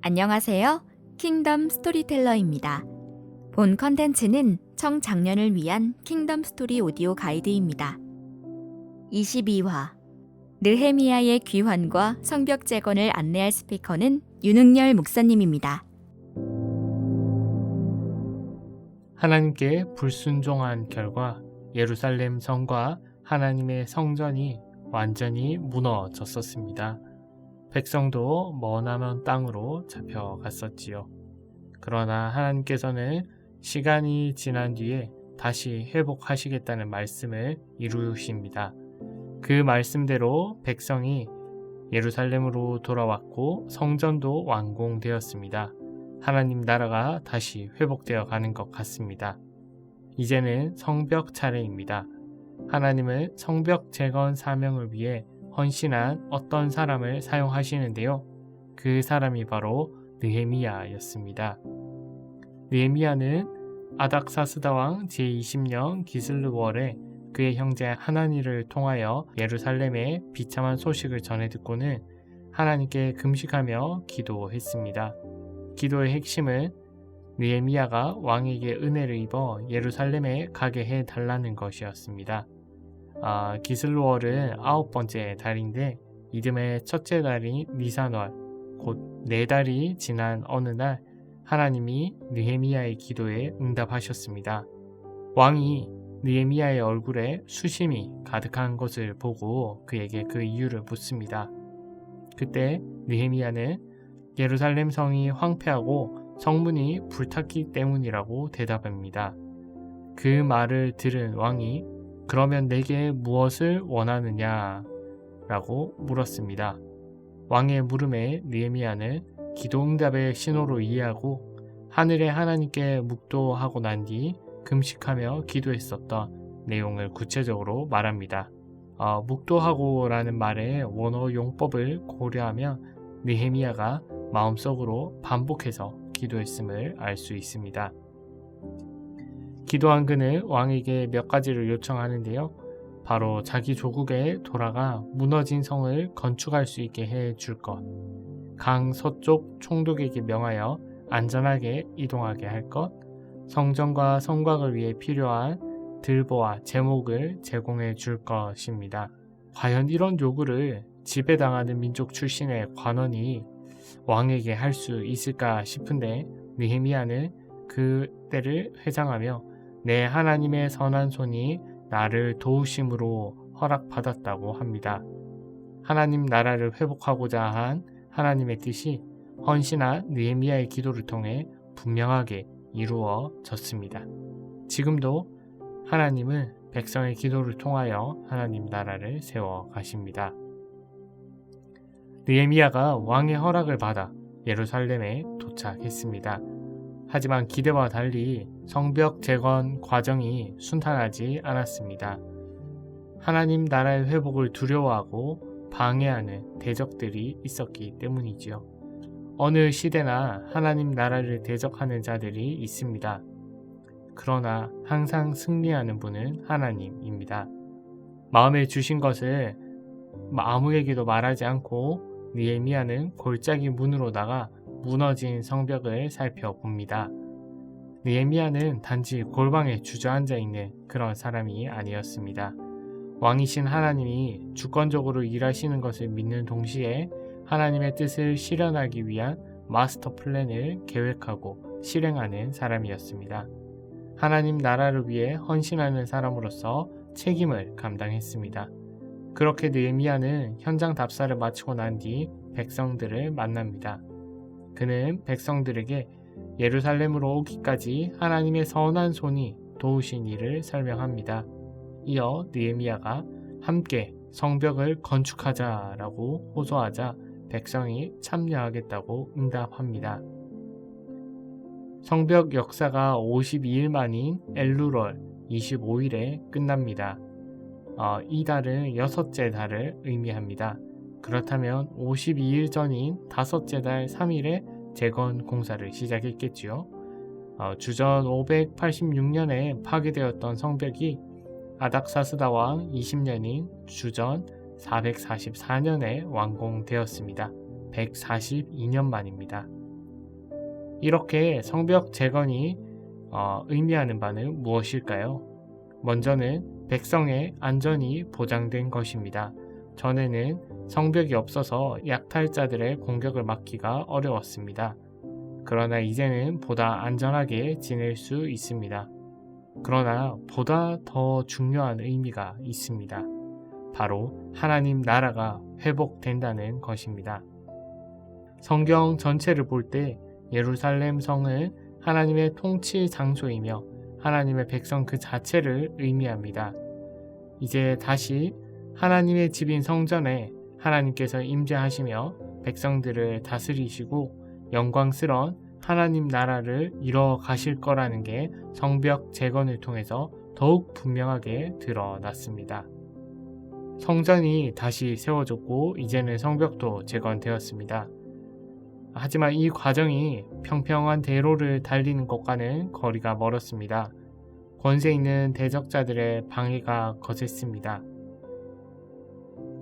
안녕하세요. 킹덤 스토리텔러입니다. 본 컨텐츠는 청장년을 위한 킹덤 스토리 오디오 가이드입니다. 22화 느헤미야의 귀환과 성벽 재건을 안내할 스피커는 윤응열 목사님입니다. 하나님께 불순종한 결과 예루살렘 성과 하나님의 성전이 완전히 무너졌었습니다. 백성도 머나먼 땅으로 잡혀갔었지요. 그러나 하나님께서는 시간이 지난 뒤에 다시 회복하시겠다는 말씀을 이루십니다. 그 말씀대로 백성이 예루살렘으로 돌아왔고 성전도 완공되었습니다. 하나님 나라가 다시 회복되어 가는 것 같습니다. 이제는 성벽 차례입니다. 하나님은 성벽 재건 사명을 위해 헌신한 어떤 사람을 사용하시는데요. 그 사람이 바로 느헤미야였습니다. 느헤미야는 아닥사스다 왕 제20년 기슬르월에 그의 형제 하나니를 통하여 예루살렘에 비참한 소식을 전해 듣고는 하나님께 금식하며 기도했습니다. 기도의 핵심은 느헤미야가 왕에게 은혜를 입어 예루살렘에 가게 해달라는 것이었습니다. 기슬루월은 9번째 달인데 이듬해 첫째 달인 니산월, 곧 4달이 지난 어느 날 하나님이 느헤미야의 기도에 응답하셨습니다. 왕이 느헤미야의 얼굴에 수심이 가득한 것을 보고 그에게 그 이유를 묻습니다. 그때 느헤미야는 예루살렘 성이 황폐하고 성문이 불탔기 때문이라고 대답합니다. 그 말을 들은 왕이 그러면 내게 무엇을 원하느냐? 라고 물었습니다. 왕의 물음에 느헤미야는 기도응답의 신호로 이해하고 하늘의 하나님께 묵도하고 난 뒤 금식하며 기도했었던 내용을 구체적으로 말합니다. 묵도하고 라는 말의 원어 용법을 고려하면 느헤미야가 마음속으로 반복해서 기도했음을 알 수 있습니다. 기도한 그는 왕에게 몇 가지를 요청하는데요. 바로 자기 조국에 돌아가 무너진 성을 건축할 수 있게 해줄 것, 강 서쪽 총독에게 명하여 안전하게 이동하게 할 것, 성전과 성곽을 위해 필요한 들보와 제목을 제공해 줄 것입니다. 과연 이런 요구를 지배당하는 민족 출신의 관원이 왕에게 할 수 있을까 싶은데 느헤미야는 그때를 회상하며 내 하나님의 선한 손이 나를 도우심으로 허락받았다고 합니다. 하나님 나라를 회복하고자 한 하나님의 뜻이 헌신한 느헤미야의 기도를 통해 분명하게 이루어졌습니다. 지금도 하나님은 백성의 기도를 통하여 하나님 나라를 세워 가십니다. 느헤미야가 왕의 허락을 받아 예루살렘에 도착했습니다. 하지만 기대와 달리 성벽 재건 과정이 순탄하지 않았습니다. 하나님 나라의 회복을 두려워하고 방해하는 대적들이 있었기 때문이지요. 어느 시대나 하나님 나라를 대적하는 자들이 있습니다. 그러나 항상 승리하는 분은 하나님입니다. 마음에 주신 것을 아무에게도 말하지 않고 느헤미야는 골짜기 문으로 나가 무너진 성벽을 살펴봅니다. 느헤미야는 단지 골방에 주저앉아 있는 그런 사람이 아니었습니다. 왕이신 하나님이 주권적으로 일하시는 것을 믿는 동시에 하나님의 뜻을 실현하기 위한 마스터 플랜을 계획하고 실행하는 사람이었습니다. 하나님 나라를 위해 헌신하는 사람으로서 책임을 감당했습니다. 그렇게 느헤미야는 현장 답사를 마치고 난 뒤 백성들을 만납니다. 그는 백성들에게 예루살렘으로 오기까지 하나님의 선한 손이 도우신 일을 설명합니다. 이어 느헤미야가 함께 성벽을 건축하자라고 호소하자 백성이 참여하겠다고 응답합니다. 성벽 역사가 52일 만인 엘루럴 25일에 끝납니다. 이 달은 6째 달을 의미합니다. 그렇다면 52일 전인 5째 달 3일에 재건 공사를 시작했겠지요. 주전 586년에 파괴되었던 성벽이 아닥사스다 왕 20년인 주전 444년에 완공되었습니다. 142년 만입니다. 이렇게 성벽 재건이 의미하는 바는 무엇일까요? 먼저는 백성의 안전이 보장된 것입니다. 전에는 성벽이 없어서 약탈자들의 공격을 막기가 어려웠습니다. 그러나 이제는 보다 안전하게 지낼 수 있습니다. 그러나 보다 더 중요한 의미가 있습니다. 바로 하나님 나라가 회복된다는 것입니다. 성경 전체를 볼 때 예루살렘 성은 하나님의 통치 장소이며 하나님의 백성 그 자체를 의미합니다. 이제 다시 하나님의 집인 성전에 하나님께서 임재하시며 백성들을 다스리시고 영광스러운 하나님 나라를 이뤄 가실 거라는 게 성벽 재건을 통해서 더욱 분명하게 드러났습니다. 성전이 다시 세워졌고 이제는 성벽도 재건되었습니다. 하지만 이 과정이 평평한 대로를 달리는 것과는 거리가 멀었습니다. 권세 있는 대적자들의 방해가 거셌습니다.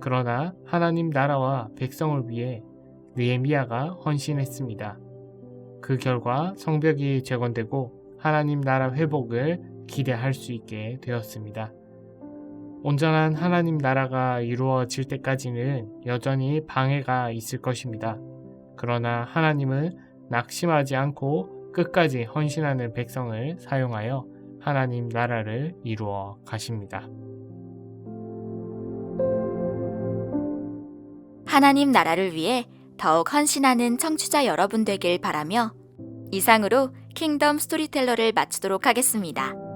그러나 하나님 나라와 백성을 위해 느헤미야가 헌신했습니다. 그 결과 성벽이 재건되고 하나님 나라 회복을 기대할 수 있게 되었습니다. 온전한 하나님 나라가 이루어질 때까지는 여전히 방해가 있을 것입니다. 그러나 하나님은 낙심하지 않고 끝까지 헌신하는 백성을 사용하여 하나님 나라를 이루어 가십니다. 하나님 나라를 위해 더욱 헌신하는 청취자 여러분 되길 바라며 이상으로 킹덤 스토리텔러를 마치도록 하겠습니다.